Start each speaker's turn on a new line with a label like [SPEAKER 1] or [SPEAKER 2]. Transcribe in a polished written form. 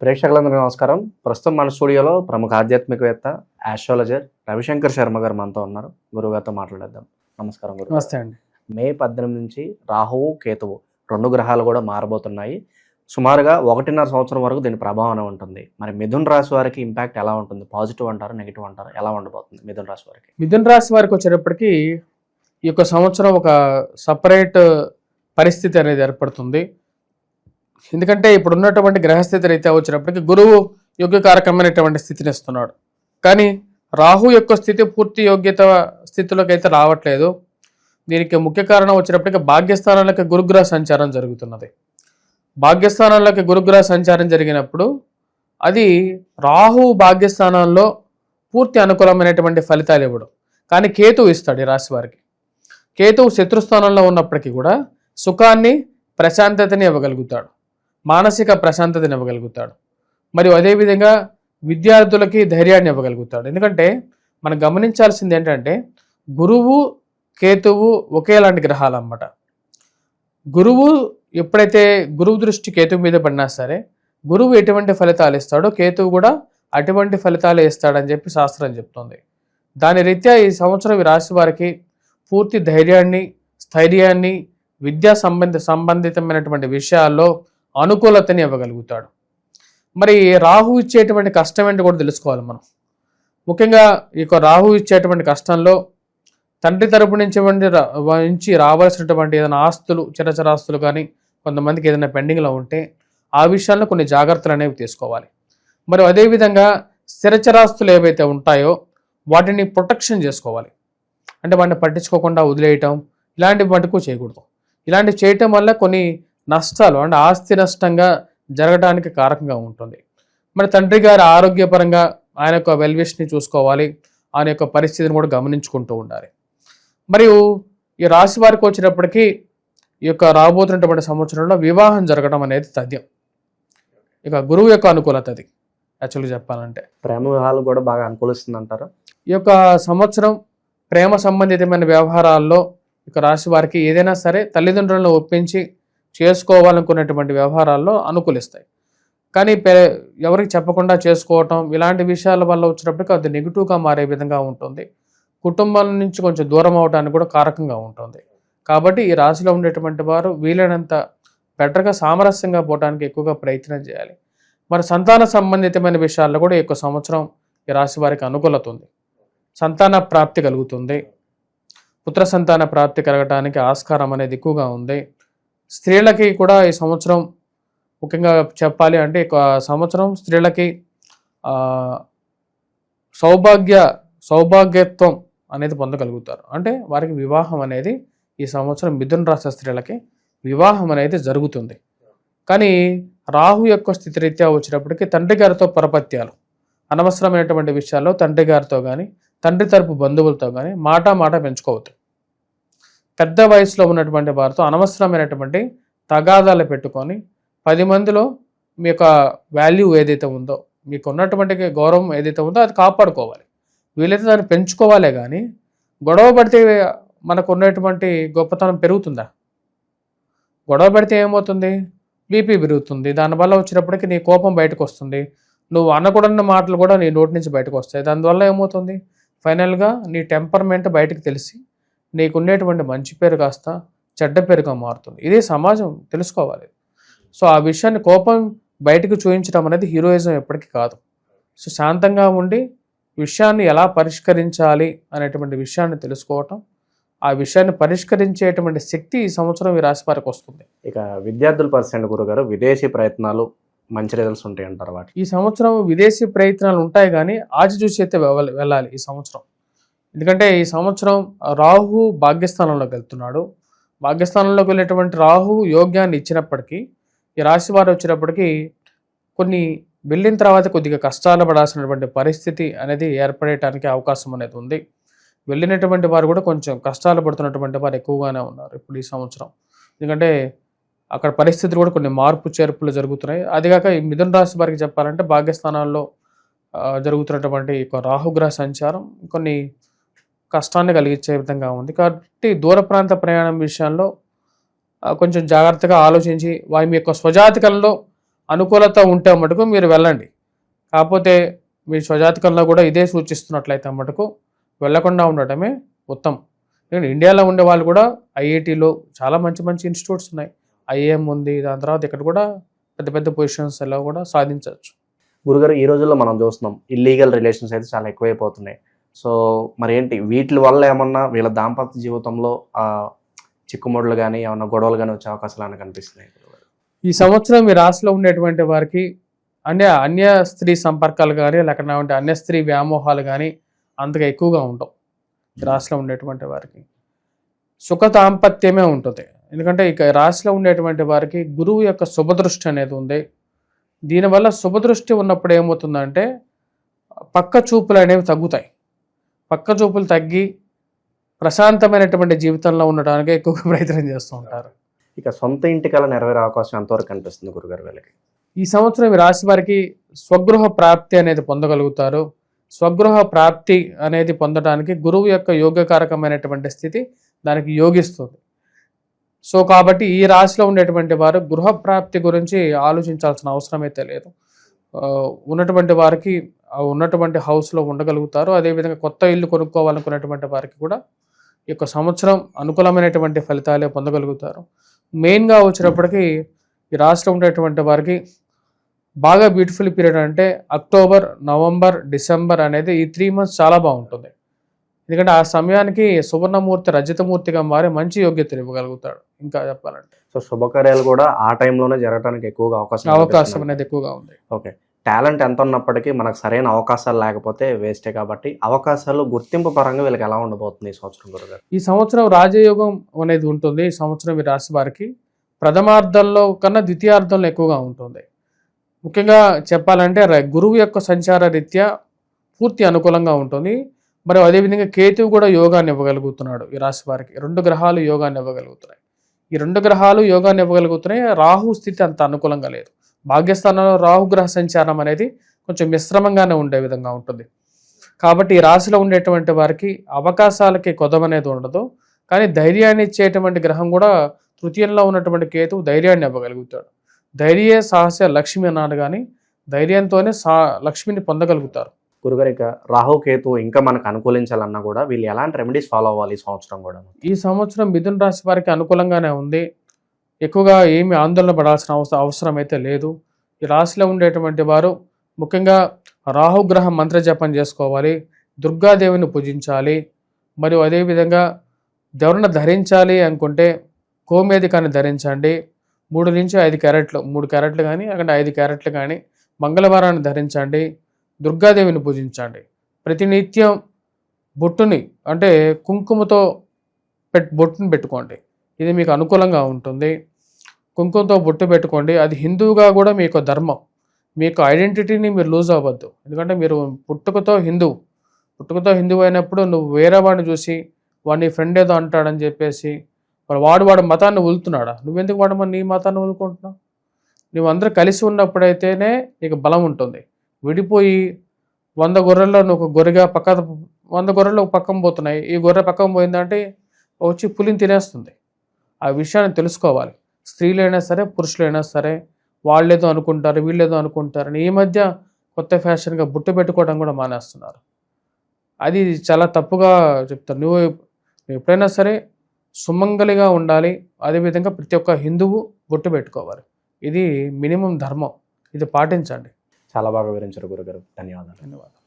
[SPEAKER 1] ప్రేక్షకులందరికీ నమస్కారం. ప్రస్తుతం మన స్టూడియోలో ప్రముఖ ఆధ్యాత్మికవేత్త, ఆస్ట్రాలజర్ రవిశంకర్ శర్మ గారు మనతో ఉన్నారు. గురువుగారితో మాట్లాడేద్దాం. నమస్కారం గురువు.
[SPEAKER 2] నమస్తే అండి.
[SPEAKER 1] మే 18 నుంచి రాహువు, కేతువు 2 గ్రహాలు కూడా మారబోతున్నాయి. సుమారుగా 1.5 సంవత్సరం వరకు దీని ప్రభావం ఉంటుంది. మరి మిథున్ రాశి వారికి ఇంపాక్ట్ ఎలా ఉంటుంది? పాజిటివ్ అంటారు, నెగిటివ్ అంటారు? ఎలా ఉండబోతుంది మిథున్ రాశి వారికి?
[SPEAKER 2] మిథున్ రాశి వారికి వచ్చేటప్పటికి ఈ యొక్క సంవత్సరం ఒక సపరేట్ పరిస్థితి అనేది ఏర్పడుతుంది. ఎందుకంటే ఇప్పుడు ఉన్నటువంటి గ్రహస్థితి రీత్యా వచ్చినప్పటికీ గురువు యోగ్యకారకమైనటువంటి స్థితిని ఇస్తున్నాడు. కానీ రాహు యొక్క స్థితి పూర్తి యోగ్యత స్థితిలోకి అయితే రావట్లేదు. దీనికి ముఖ్య కారణం వచ్చినప్పటికీ భాగ్యస్థానాలకి గురుగ్రహ సంచారం జరుగుతున్నది. భాగ్యస్థానాల్లోకి గురుగ్రహ సంచారం జరిగినప్పుడు అది రాహు భాగ్యస్థానంలో పూర్తి అనుకూలమైనటువంటి ఫలితాలు ఇవ్వడం. కానీ కేతువు ఇస్తాడు ఈ రాశి వారికి. కేతువు శత్రుస్థానంలో ఉన్నప్పటికీ కూడా సుఖాన్ని, ప్రశాంతతని ఇవ్వగలుగుతాడు, మానసిక ప్రశాంతతని ఇవ్వగలుగుతాడు. మరియు అదేవిధంగా విద్యార్థులకి ధైర్యాన్ని ఇవ్వగలుగుతాడు. ఎందుకంటే మనం గమనించాల్సింది ఏంటంటే గురువు, కేతువు ఒకేలాంటి గ్రహాలు అన్నమాట. గురువు ఎప్పుడైతే గురువు దృష్టి కేతువు మీద పడినా సరే గురువు ఎటువంటి ఫలితాలు ఇస్తాడో కేతువు కూడా అటువంటి ఫలితాలు ఇస్తాడని చెప్పి శాస్త్రం చెప్తుంది. దాని రీత్యా ఈ సంవత్సరం ఈ రాశి వారికి పూర్తి ధైర్యాన్ని, స్థైర్యాన్ని, విద్యా సంబంధితమైనటువంటి విషయాల్లో అనుకూలతని ఇవ్వగలుగుతాడు. మరి రాహు ఇచ్చేటువంటి కష్టం ఏంటి కూడా తెలుసుకోవాలి మనం. ముఖ్యంగా ఈ రాహు ఇచ్చేటువంటి కష్టంలో తండ్రి తరపు నుంచి రావాల్సినటువంటి ఏదైనా ఆస్తులు, చిరచరాస్తులు కానీ కొంతమందికి ఏదైనా పెండింగ్లో ఉంటే ఆ విషయాల్లో కొన్ని జాగ్రత్తలు అనేవి తీసుకోవాలి. మరి అదేవిధంగా స్థిరచరాస్తులు ఏవైతే ఉంటాయో వాటిని ప్రొటెక్షన్ చేసుకోవాలి. అంటే వాటిని పట్టించుకోకుండా వదిలేయటం, ఇలాంటి మటుకు చేయకూడదు. ఇలాంటివి చేయటం వల్ల కొన్ని నష్టాలు, అంటే ఆస్తి నష్టంగా జరగడానికి కారకంగా ఉంటుంది. మరి తండ్రి గారి ఆరోగ్యపరంగా ఆయన యొక్క వెల్విష్ని చూసుకోవాలి, ఆయన యొక్క పరిస్థితిని కూడా గమనించుకుంటూ ఉండాలి. మరియు ఈ రాశి వారికి వచ్చినప్పటికీ ఈ యొక్క రాబోతున్నటువంటి సంవత్సరంలో వివాహం జరగడం అనేది తథ్యం. ఇక గురువు యొక్క అనుకూలత అది యాక్చువల్గా చెప్పాలంటే
[SPEAKER 1] ప్రేమ వివాహాలు కూడా బాగా అనుకూలిస్తుంది అంటారు.
[SPEAKER 2] ఈ యొక్క సంవత్సరం ప్రేమ సంబంధితమైన వ్యవహారాల్లో ఇక రాశి వారికి ఏదైనా సరే తల్లిదండ్రులను ఒప్పించి చేసుకోవాలనుకున్నటువంటి వ్యవహారాల్లో అనుకూలిస్తాయి. కానీ ఎవరికి చెప్పకుండా చేసుకోవటం ఇలాంటి విషయాల వల్ల వచ్చినప్పటికీ అది నెగిటివ్గా మారే విధంగా ఉంటుంది. కుటుంబాల నుంచి కొంచెం దూరం అవడానికి కూడా కారకంగా ఉంటుంది. కాబట్టి ఈ రాశిలో ఉండేటువంటి వారు వీలైనంత బెటర్గా సామరస్యంగా పోవడానికి ఎక్కువగా ప్రయత్నం చేయాలి. మరి సంతాన సంబంధితమైన విషయాల్లో కూడా ఈ యొక్క సంవత్సరం ఈ రాశి వారికి అనుకూలత ఉంది. సంతాన ప్రాప్తి కలుగుతుంది. పుత్ర సంతాన ప్రాప్తి కలగటానికి ఆస్కారం అనేది ఎక్కువగా ఉంది. స్త్రీలకి కూడా ఈ సంవత్సరం ముఖ్యంగా చెప్పాలి అంటే సంవత్సరం స్త్రీలకి సౌభాగ్యత్వం అనేది పొందగలుగుతారు. అంటే వారికి వివాహం అనేది ఈ సంవత్సరం మిథున రాశి స్త్రీలకి వివాహం అనేది జరుగుతుంది. కానీ రాహు యొక్క స్థితి రీత్యా వచ్చినప్పటికీ తండ్రి గారితో పరపత్యాలు, అనవసరమైనటువంటి విషయాల్లో తండ్రి గారితో కానీ తండ్రి తరపు బంధువులతో కానీ మాట పెంచుకోవద్దు. పెద్ద వయసులో ఉన్నటువంటి వారితో అనవసరమైనటువంటి తగాదాలు పెట్టుకొని 10 మందిలో మీ యొక్క వాల్యూ ఏదైతే ఉందో, మీకు ఉన్నటువంటి గౌరవం ఏదైతే ఉందో అది కాపాడుకోవాలి. వీలైతే దాన్ని పెంచుకోవాలే కానీ గొడవ పడితే మనకు ఉన్నటువంటి గొప్పతనం పెరుగుతుందా? గొడవ పెడితే ఏమవుతుంది? బీపీ పెరుగుతుంది. దానివల్ల వచ్చినప్పటికీ నీ కోపం బయటకు వస్తుంది. నువ్వు అనకూడని మాటలు కూడా నీ నోటి నుంచి బయటకు వస్తాయి. దానివల్ల ఏమవుతుంది? ఫైనల్గా నీ టెంపర్మెంట్ బయటకు తెలిసి నీకు ఉండేటువంటి మంచి పేరు కాస్త చెడ్డ పేరుగా మారుతుంది. ఇదే సమాజం, తెలుసుకోవాలి. సో ఆ విషయాన్ని కోపం బయటకు చూపించడం అనేది హీరోయిజం ఎప్పటికీ కాదు. సో శాంతంగా ఉండి విషయాన్ని ఎలా పరిష్కరించాలి అనేటువంటి విషయాన్ని తెలుసుకోవటం, ఆ విషయాన్ని పరిష్కరించేటువంటి శక్తి ఈ సంవత్సరం ఈ రాశి వారికి వస్తుంది.
[SPEAKER 1] ఇక విద్యార్థుల పరిస్థితి గురుగారు, విదేశీ ప్రయత్నాలు మంచి రిజల్ట్స్ ఉంటాయి అంటారు. వాటి
[SPEAKER 2] ఈ సంవత్సరం విదేశీ ప్రయత్నాలు ఉంటాయి కానీ ఆచితూచి అయితే వెళ్ళాలి ఈ సంవత్సరం. ఎందుకంటే ఈ సంవత్సరం రాహు భాగ్యస్థానంలోకి వెళ్తున్నాడు. భాగ్యస్థానంలోకి వెళ్ళేటువంటి రాహు యోగ్యాన్ని ఇచ్చినప్పటికీ ఈ రాశి వారు వచ్చినప్పటికీ కొన్ని వెళ్ళిన తర్వాత కొద్దిగా కష్టాలు పడాల్సినటువంటి పరిస్థితి అనేది ఏర్పడేయడానికి అవకాశం అనేది ఉంది. వెళ్ళినటువంటి వారు కూడా కొంచెం కష్టాలు పడుతున్నటువంటి వారు ఎక్కువగానే ఉన్నారు ఇప్పుడు ఈ సంవత్సరం. ఎందుకంటే అక్కడ పరిస్థితులు కూడా కొన్ని మార్పు చేర్పులు జరుగుతున్నాయి. అదిగాక ఈ మిథున రాశి వారికి చెప్పాలంటే భాగ్యస్థానాల్లో జరుగుతున్నటువంటి రాహుగ్రహ సంచారం కొన్ని కష్టాన్ని కలిగించే విధంగా ఉంది. కాబట్టి దూర ప్రాంత ప్రయాణం విషయంలో కొంచెం జాగ్రత్తగా ఆలోచించి వారి యొక్క స్వజాతకంలో అనుకూలత ఉంటే మటుకు మీరు వెళ్ళండి. కాకపోతే మీ స్వజాతకంలో కూడా ఇదే సూచిస్తున్నట్లయితే మటుకు వెళ్ళకుండా ఉండటమే ఉత్తమం. ఎందుకంటే ఇండియాలో ఉండే వాళ్ళు కూడా ఐఐటీలో చాలా మంచి మంచి ఇన్స్టిట్యూట్స్ ఉన్నాయి, ఐఏఎం ఉంది, దాని తర్వాత ఇక్కడ కూడా పెద్ద పెద్ద పొజిషన్స్ ఎలా కూడా సాధించవచ్చు.
[SPEAKER 1] గురుగారు, ఈ రోజుల్లో మనం చూస్తున్నాం ఇల్లీగల్ రిలేషన్స్ అయితే చాలా ఎక్కువైపోతున్నాయి. సో మరి ఏంటి వీటి వల్ల ఏమన్నా వీళ్ళ దాంపత్య జీవితంలో చిక్కుముడులు కానీ ఏమన్నా గొడవలు కానీ వచ్చే అవకాశాలు అని కనిపిస్తున్నాయి?
[SPEAKER 2] ఈ సంవత్సరం మీ రాశిలో ఉండేటువంటి వారికి అన్య స్త్రీ సంపర్కాలు కానీ లేకపోతే అన్య స్త్రీ వ్యామోహాలు కానీ అంతగా ఎక్కువగా ఉండవు. ఈ రాశిలో ఉండేటువంటి వారికి సుఖ దాంపత్యమే ఉంటుంది. ఎందుకంటే ఇక రాశిలో ఉండేటువంటి వారికి గురువు యొక్క శుభదృష్టి అనేది ఉంది. దీనివల్ల శుభదృష్టి ఉన్నప్పుడు ఏమవుతుందంటే పక్క చూపులు అనేవి తగ్గుతాయి. పక్క చూపులు తగ్గి ప్రశాంతమైనటువంటి జీవితంలో ఉండడానికి ఎక్కువగా ప్రయత్నం చేస్తూ ఉంటారు.
[SPEAKER 1] ఇక సొంత ఇంటి కల నెరవేరే అవకాశం ఎంతవరకు కనిపిస్తుంది గురుగారు వీళ్ళకి?
[SPEAKER 2] ఈ సంవత్సరం ఈ రాశి వారికి స్వగృహ ప్రాప్తి అనేది పొందగలుగుతారు. స్వగృహ ప్రాప్తి అనేది పొందడానికి గురువు యొక్క యోగకారకమైనటువంటి స్థితి దానికి యోగిస్తుంది. సో కాబట్టి ఈ రాశిలో ఉండేటువంటి వారు గృహ ప్రాప్తి గురించి ఆలోచించాల్సిన అవసరం అయితే లేదు. ఉన్నటువంటి వారికి ఉన్నటువంటి హౌస్లో ఉండగలుగుతారు. అదేవిధంగా కొత్త ఇల్లు కొనుక్కోవాలనుకున్నటువంటి వారికి కూడా ఈ యొక్క సంవత్సరం అనుకూలమైనటువంటి ఫలితాలే పొందగలుగుతారు. మెయిన్గా వచ్చినప్పటికీ ఈ రాశిలో ఉండేటువంటి వారికి బాగా బ్యూటిఫుల్ పీరియడ్ అంటే అక్టోబర్, నవంబర్, డిసెంబర్ అనేది ఈ 3 months చాలా బాగుంటుంది. ఎందుకంటే ఆ సమయానికి సువర్ణమూర్తి రజతమూర్తిగా మారి మంచి యోగ్యతలు ఇవ్వగలుగుతాడు. ఇంకా చెప్పాలంటే
[SPEAKER 1] సో శుభకార్యాలు కూడా ఆ టైంలోనే జరగడానికి ఎక్కువగా
[SPEAKER 2] అవకాశం అనేది ఎక్కువగా ఉంది.
[SPEAKER 1] ఓకే, టాలెంట్ ఎంత ఉన్నప్పటికీ మనకు సరైన అవకాశాలు లేకపోతే వేస్టే. కాబట్టి అవకాశాలు గుర్తింపు పరంగా వీళ్ళకి ఎలా ఉండబోతుంది ఈ సంవత్సరం గురుగారు?
[SPEAKER 2] ఈ సంవత్సరం రాజయోగం అనేది ఉంటుంది. ఈ సంవత్సరం ఈ రాశి వారికి ప్రథమార్థంలో కన్నా ద్వితీయార్థంలో ఎక్కువగా ఉంటుంది. ముఖ్యంగా చెప్పాలంటే గురువు యొక్క సంచార రీత్యా పూర్తి అనుకూలంగా ఉంటుంది. మరి అదేవిధంగా కేతువు కూడా యోగాన్ని ఇవ్వగలుగుతున్నాడు ఈ రాశి వారికి. 2 గ్రహాలు యోగాన్ని ఇవ్వగలుగుతున్నాయి. ఈ 2 గ్రహాలు యోగాన్ని ఇవ్వగలుగుతున్నాయి. రాహు స్థితి అంత అనుకూలంగా లేదు. భాగ్యస్థానంలో రాహుగ్రహ సంచారం అనేది కొంచెం మిశ్రమంగానే ఉండే విధంగా ఉంటుంది. కాబట్టి ఈ రాశిలో ఉండేటువంటి వారికి అవకాశాలకి కొదవనేది ఉండదు. కానీ ధైర్యాన్ని ఇచ్చేటువంటి గ్రహం కూడా తృతీయంలో ఉన్నటువంటి కేతువు ధైర్యాన్ని ఇవ్వగలుగుతాడు. ధైర్యే సాహస లక్ష్మి అన్నాడు, కానీ ధైర్యంతోనే లక్ష్మిని పొందగలుగుతారు.
[SPEAKER 1] గురుగారు, ఇక రాహు కేతు ఇంకా మనకు అనుకూలించాలన్నా కూడా వీళ్ళు ఎలాంటి రెమెడీస్ ఫాలో అవ్వాలి ఈ సంవత్సరం కూడా?
[SPEAKER 2] ఈ సంవత్సరం మిథున రాశి వారికి అనుకూలంగానే ఉంది. ఎక్కువగా ఏమి ఆందోళన పడాల్సిన అవసరం అయితే లేదు. ఈ రాశిలో ఉండేటువంటి వారు ముఖ్యంగా రాహుగ్రహ మంత్ర జపం చేసుకోవాలి, దుర్గాదేవిని పూజించాలి. మరియు అదేవిధంగా ఎవరన్నా ధరించాలి అనుకుంటే గోమేధికాన్ని ధరించండి. 3 నుంచి 5 క్యారెట్లు, 3 క్యారెట్లు కానీ అక్కడ 5 క్యారెట్లు కానీ మంగళవారాన్ని ధరించండి. దుర్గాదేవిని పూజించండి. ప్రతినిత్యం బొట్టుని అంటే కుంకుమతో బొట్టుని పెట్టుకోండి. ఇది మీకు అనుకూలంగా ఉంటుంది. కుంకుమతో బొట్టు పెట్టుకోండి. అది హిందువుగా కూడా మీకు ధర్మం. మీకు ఐడెంటిటీని మీరు లూజ్ అవ్వద్దు. ఎందుకంటే మీరు పుట్టుకతో హిందువు అయినప్పుడు నువ్వు వేరే వాడిని చూసి వాడిని ఫ్రెండ్ ఏదో అంటాడని చెప్పేసి వాడు మతాన్ని వదులుతున్నాడా? నువ్వెందుకు నీ మతాన్ని వదులుకుంటున్నావు? నువ్వు అందరూ కలిసి ఉన్నప్పుడైతేనే నీకు బలం ఉంటుంది. విడిపోయి 100 గొర్రెల్లో నువ్వు గొర్రెగా 100 గొర్రెలు పక్కన పోతున్నాయి, ఈ గొర్రె పక్కన పోయిందంటే వచ్చి పులిని తినేస్తుంది. ఆ విషయాన్ని తెలుసుకోవాలి. స్త్రీలైనా సరే పురుషులైనా సరే వాళ్ళేదో అనుకుంటారు, వీళ్ళేదో అనుకుంటారు. ఈ మధ్య కొత్త ఫ్యాషన్గా బుట్టు పెట్టుకోవడం కూడా మానేస్తున్నారు. అది చాలా తప్పుగా చెప్తారు. నువ్వు ఎప్పుడైనా సరే సుమంగలిగా ఉండాలి. అదేవిధంగా ప్రతి ఒక్క హిందువు బొట్టు పెట్టుకోవాలి. ఇది మినిమం ధర్మం. ఇది పాటించండి.
[SPEAKER 1] చాలా బాగా వివరించారు గురుగారు. ధన్యవాదాలు.